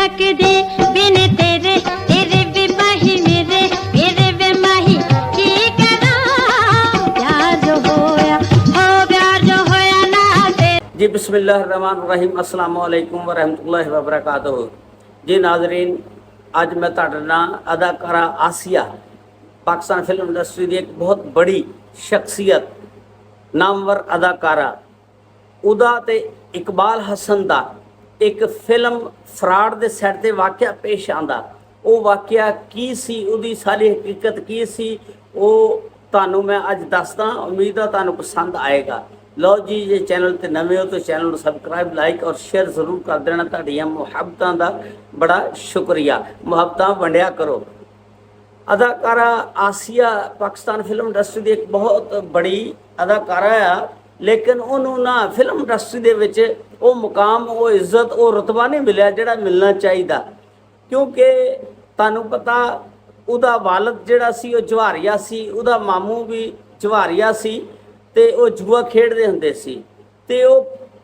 तकदे बिन तेरे तेरे वे माही मेरे वे माही की करा प्यार जो होया हो प्यार जो होया ना ते। जी बिस्मिल्लाहिर्रहमानिर्रहीम अस्सलाम वालेकुम वरहमतुल्लाहि वबरकातुहू। जी नाजरीन, अज मैं तुहाडे नाल अदाकारा आसिया पाकिस्तान फिल्म इंडस्ट्री की एक बहुत बड़ी शख्सियत नामवर अदाकारा उदा ते इकबाल हसन का एक फिल्म फराड के सैट ते वाक़या पेश आंदा। वो वाक़या की सी, उदी सारी हकीकत की सी, वो तुहानू मैं अज दसदा। उम्मीद है तुहानू पसंद आएगा। लो जी, जे चैनल ते नवे हो तो चैनल को सबसक्राइब लाइक और शेयर जरूर कर देना। तुहाडियां मुहब्बतां दा बड़ा शुक्रिया। मुहब्बतां वंडिया करो। अदाकारा आसिया पाकिस्तान फिल्म इंडस्ट्री की एक बहुत बड़ी अदाकारा आ, लेकिन उन्होंने ना फिल्म इंडस्ट्री दे विच वो मुकाम, वो इज्जत, वो रुतबा नहीं मिलिया जिहड़ा मिलना चाहिए। क्योंकि तुहानू पता उहदा वालद जिहड़ा सी वो जवारिया सी, उहदा मामू भी जवारिया सी ते वो जुआ खेडदे हुंदे सी ते वो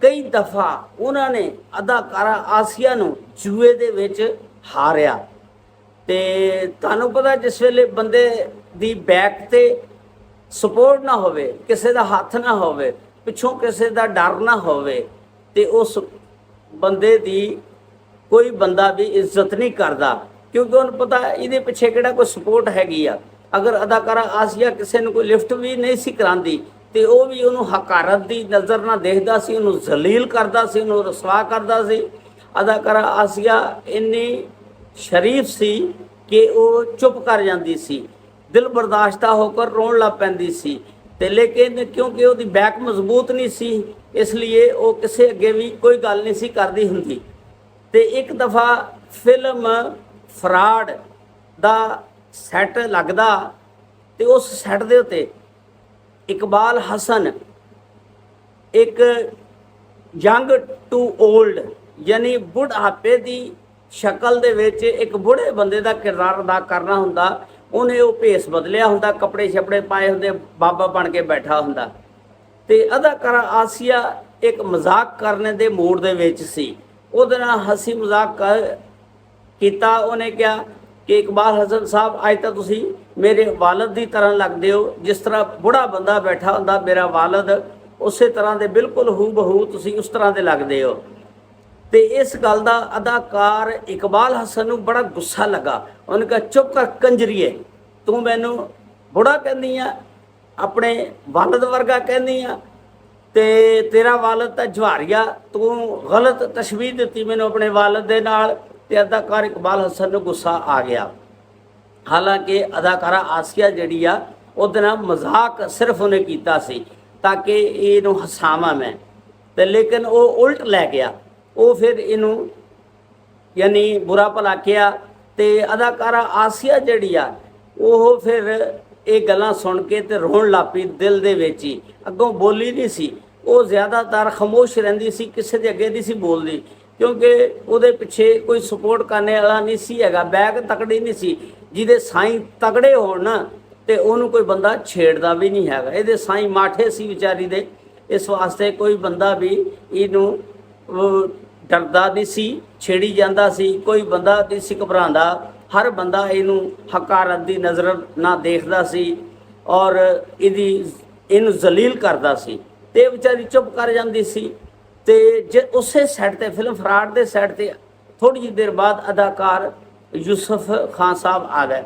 कई दफ़ा उन्होंने अदाकारा आसिया नू जुए दे विच हारिया। ते तुहानू पता जिस वेले बंदे दी बैक ते सपोर्ट ना होवे, किसी दा हथ ना होवे, पिछों किसी दा डर ना होवे, ते उस बंदे दी कोई बंदा भी इज्जत नहीं करता। क्योंकि उन्हें पता ये पिछे किहड़ा कोई सपोर्ट हैगी आ। अगर अदाकारा आसिया किसी ने कोई लिफ्ट भी नहीं सी करांदी ते वो भी उन्होंने हकारत की नज़र ना देखदा सी, उन्होंने जलील करदा सी, उन्होंने रसवा करदा सी। अदाकारा आसिया इन्नी शरीफ सी कि वो चुप कर जाती सी, दिल बर्दाश्ता होकर रोन लग पैंदी सी। ते लेकिन क्योंकि वो बैक मजबूत नहीं सी, इसलिए वो किसी अगे भी कोई गल नहीं सी करदी हुंदी। ते एक दफ़ा फिल्म फराड दा सैट लगदा ते उस सैट दे उत्ते इकबाल हसन एक यंग टू ओल्ड यानी बुढ़ापे की शक्ल दे विच एक बुढ़े बंदे का किरदार अदा करना हुंदा। उन्हें वो भेस बदलिया हुंदा, कपड़े शपड़े पाए हुंदे, बाबा बन के बैठा हुंदा। ते अदाकारा आसिया एक मजाक करने दे मूड दे विच सी। उहदे नाल हसी मजाक कीता। उन्हें कहा कि इकबाल हसन साहब, अज तो तुसी मेरे वालद की तरह लगते हो, जिस तरह बुढ़ा बंदा बैठा हुंदा मेरा वालद, उस तरह के बिल्कुल हू बहू तुसी उस तरह के लगते हो। तो इस गल का अदाकार इकबाल हसन नूं बड़ा गुस्सा लगा। उन्हें कहा, चुप कर कंजरीए, तू मैनू बुढ़ा कहनी आ, अपने वालद वर्गा कहनी आ, ते तेरा वालद तो जवारिया, तू गलत तशबीह दी मैनू अपने वालद दे नाल। ते अदाकार इकबाल हसन नूं गुस्सा आ गया। हालांकि अदाकारा आसिया जिहड़ी आ उहदे नाल मजाक सिर्फ उन्हें कीता सी ताकि इनू हसावां मैं, ते लेकिन वो उल्ट लै गया। वो फिर इनू यानी बुरा भला किया। ते अदाकारा आसिया जिहड़ी आ वो फिर ये गल्लां सुन के ते रोण लग पई दिल दे विच ही। अगों बोली नहीं सी, वो ज़्यादातर खामोश रहिंदी सी, किसी दे अगे नहीं सी बोलदी, क्योंकि उहदे पिछे कोई सपोर्ट करने वाला नहीं सी हैगा, बैग तकड़ी नहीं सी। जिहदे साईं तगड़े होण ना ते उहनूं कोई बंदा छेड़दा भी नहीं हैगा। इहदे साईं माठे सी विचारी दे, इस वास्ते कोई बंदा भी इहनूं डरदा नहीं सी, छेड़ी जांदा सी, कोई बंदा नहीं सी घबरांदा। हर बंदा इनू हकारत की नज़र ना देखदा सी और इनू जलील करदा सी। ते विचारी चुप कर जांदी सी। ते जे उस सैट ते फिल्म फराड के सैट ते थोड़ी जी देर बाद अदाकार यूसुफ खान साहब आ गए।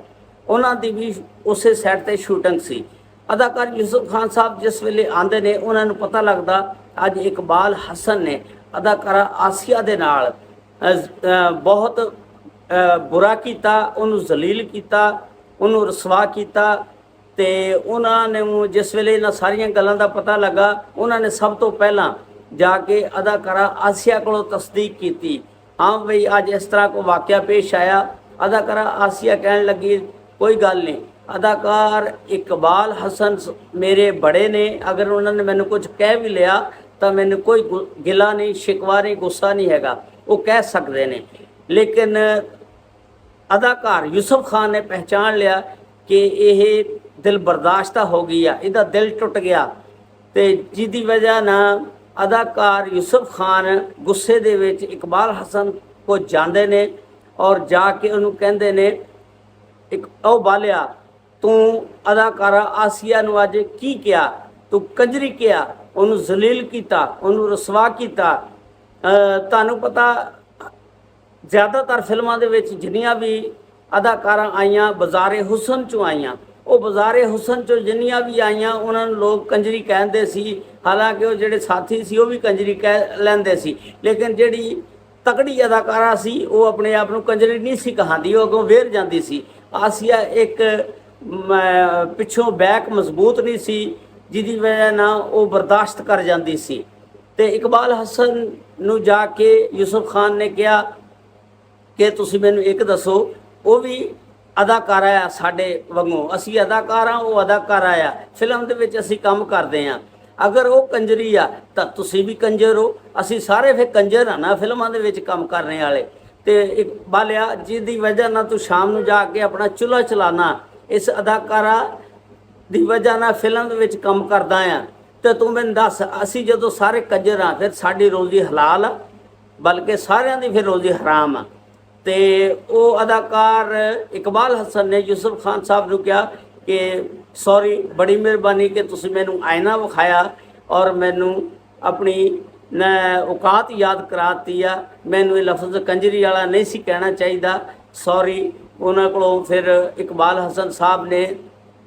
उन्हों की भी उस सैट ते शूटिंग सी। अदाकार यूसुफ खान साहब जिस वेले आंदे ने, उन्होंने पता लगता अज इकबाल हसन ने अदाकारा आसिया दे नाल बहुत बुरा किया, उन्होंने जलील किया, उन्होंने रसवा किया। तो उन्होंने जिस वेले इन्हां सारियां गल्लां दा पता लगा, उन्होंने सब तो पहला जाके अदाकारा आसिया को तस्दीक की। हाँ बई अज इस तरह को वाक़या पेश आया। अदाकारा आसिया कहन लगी, कोई गल नहीं, अदाकार इकबाल हसन मेरे बड़े ने, अगर उन्होंने मैंने कुछ कह भी लिया तो मैंने कोई गिला नहीं, शिकवा नहीं, गुस्सा नहीं हैगा, वो कह सकते हैं। लेकिन अदाकार यूसुफ खान ने पहचान लिया कि यह दिल बर्दाश्त हो गई है, इसका दिल टुट गया। तो जिसकी वजह ना अदाकार यूसुफ खान गुस्से दे विच इकबाल हसन को जाते ने ਔਰ ਜਾ ਕੇ ਉਹਨੂੰ ਕਹਿੰਦੇ ਨੇ ਇੱਕ ਉਹ ਬਾਲਿਆ ਤੂੰ ਅਦਾਕਾਰਾ ਆਸੀਆ ਨੂੰ ਅੱਜ ਕੀ ਕਿਹਾ, ਤੂੰ ਕੰਜਰੀ ਕਿਹਾ, ਉਹਨੂੰ ਜ਼ਲੀਲ ਕੀਤਾ, ਉਹਨੂੰ ਰਸਵਾ ਕੀਤਾ। ਤੁਹਾਨੂੰ ਪਤਾ ਜ਼ਿਆਦਾਤਰ ਫਿਲਮਾਂ ਦੇ ਵਿੱਚ ਜਿੰਨੀਆਂ ਵੀ ਅਦਾਕਾਰਾਂ ਆਈਆਂ ਬਾਜ਼ਾਰੇ ਹੁਸਨ ਚੋਂ ਆਈਆਂ, ਉਹ ਬਾਜ਼ਾਰੇ ਹੁਸਨ ਚੋਂ ਜਿੰਨੀਆਂ ਵੀ ਆਈਆਂ ਉਹਨਾਂ ਨੂੰ ਲੋਕ ਕੰਜਰੀ ਕਹਿੰਦੇ ਸੀ। ਹਾਲਾਂਕਿ ਉਹ ਜਿਹੜੇ ਸਾਥੀ ਸੀ ਉਹ ਵੀ ਕੰਜਰੀ ਕਹਿ ਲੈਂਦੇ ਸੀ, ਲੇਕਿਨ ਜਿਹੜੀ ਤਕੜੀ ਅਦਾਕਾਰਾ ਸੀ ਉਹ ਆਪਣੇ ਆਪ ਨੂੰ ਕੰਜਰੀ ਨਹੀਂ ਸੀ ਕਹਾਂਦੀ, ਉਹ ਅੱਗੋਂ ਵੇਰ ਜਾਂਦੀ ਸੀ। ਆਸੀਆ ਇੱਕ ਪਿੱਛੋਂ ਬੈਕ ਮਜ਼ਬੂਤ ਨਹੀਂ ਸੀ, ਜਿਹਦੀ ਵਜ੍ਹਾ ਨਾਲ ਉਹ ਬਰਦਾਸ਼ਤ ਕਰ ਜਾਂਦੀ ਸੀ। ਤੇ ਇਕਬਾਲ ਹਸਨ ਨੂੰ ਜਾ ਕੇ ਯੂਸਫ ਖਾਨ ਨੇ ਕਿਹਾ ਕਿ ਤੁਸੀਂ ਮੈਨੂੰ ਇੱਕ ਦੱਸੋ, ਉਹ ਵੀ ਅਦਾਕਾਰਾ ਆ ਸਾਡੇ ਵਾਂਗੂ, ਅਸੀਂ ਅਦਾਕਾਰ ਹਾਂ, ਉਹ ਅਦਾਕਾਰਾ ਆ, ਫਿਲਮ ਦੇ ਵਿੱਚ ਅਸੀਂ ਕੰਮ ਕਰਦੇ ਹਾਂ। ਅਗਰ ਉਹ ਕੰਜਰੀ ਆ ਤਾਂ ਤੁਸੀਂ ਵੀ ਕੰਜਰ ਹੋ, ਅਸੀਂ ਸਾਰੇ ਫਿਰ ਕੰਜਰ ਆ ਨਾ ਫਿਲਮਾਂ ਦੇ ਵਿੱਚ ਕੰਮ ਕਰਨੇ ਵਾਲੇ। ਤੇ ਇਕਬਾਲ ਆ ਜਿਹਦੀ ਵਜ੍ਹਾ ਨਾਲ ਤੂੰ ਸ਼ਾਮ ਨੂੰ ਜਾ ਕੇ ਆਪਣਾ ਚੁੱਲ੍ਹਾ ਚਲਾਣਾ, ਇਸ ਅਦਾਕਾਰਾ ਦੀ ਵਜ੍ਹਾ ਨਾਲ ਫਿਲਮ ਦੇ ਵਿੱਚ ਕੰਮ ਕਰਦਾ ਆ, ਤੇ ਤੂੰ ਮੈਨੂੰ ਦੱਸ ਅਸੀਂ ਜਦੋਂ ਸਾਰੇ ਕੰਜਰ ਆ ਫਿਰ ਸਾਡੀ ਰੋਜ਼ੀ ਹਲਾਲ ਆ, ਬਲਕਿ ਸਾਰਿਆਂ ਦੀ ਫਿਰ ਰੋਜ਼ੀ ਹਰਾਮ ਆ। ਤੇ ਉਹ ਅਦਾਕਾਰ ਇਕਬਾਲ ਹਸਨ ਨੇ ਯੂਸਫ ਖਾਨ ਸਾਹਿਬ ਨੂੰ ਕਿਹਾ ਕਿ ਸੌਰੀ, ਬੜੀ ਮਿਹਰਬਾਨੀ ਕਿ ਤੁਸੀਂ ਮੈਨੂੰ ਆਇਨਾ ਵਿਖਾਇਆ ਔਰ ਮੈਨੂੰ ਆਪਣੀ ਔਕਾਤ ਯਾਦ ਕਰਾਤੀ ਆ, ਮੈਨੂੰ ਇਹ ਲਫ਼ਜ਼ ਕੰਜਰੀ ਵਾਲਾ ਨਹੀਂ ਸੀ ਕਹਿਣਾ ਚਾਹੀਦਾ, ਸੌਰੀ। ਉਹਨਾਂ ਕੋਲੋਂ ਫਿਰ ਇਕਬਾਲ ਹਸਨ ਸਾਹਿਬ ਨੇ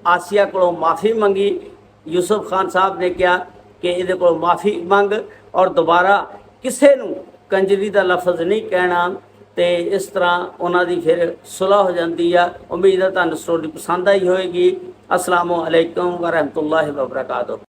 ਆਸੀਆ ਕੋਲੋਂ ਮਾफ़ी ਮੰਗੀ। ਯੂਸਫ ਖਾਨ ਸਾਹਿਬ ਨੇ ਕਿਹਾ ਕਿ ਇਹਦੇ ਕੋਲੋਂ ਮਾफ़ੀ ਮੰਗ ਔਰ ਦੁਬਾਰਾ ਕਿਸੇ ਨੂੰ ਕੰਜਰੀ ਦਾ ਲਫ਼ਜ਼ ਨਹੀਂ ਕਹਿਣਾ। ਤੇ ਇਸ ਤਰ੍ਹਾਂ ਉਹਨਾਂ ਦੀ ਫਿਰ ਸੁਲ੍ਹਾ ਹੋ ਜਾਂਦੀ ਆ। ਉਮੀਦ ਹੈ ਤੁਹਾਨੂੰ ਸਟੋਰੀ ਪਸੰਦ ਆਈ ਹੋਏਗੀ। ਅਸਲਾਮੁ ਅਲੈਕੁਮ ਵਰਹਿਮਤੁல்லாਹਿ ਵਬਰਕਾਤੁਹੂ।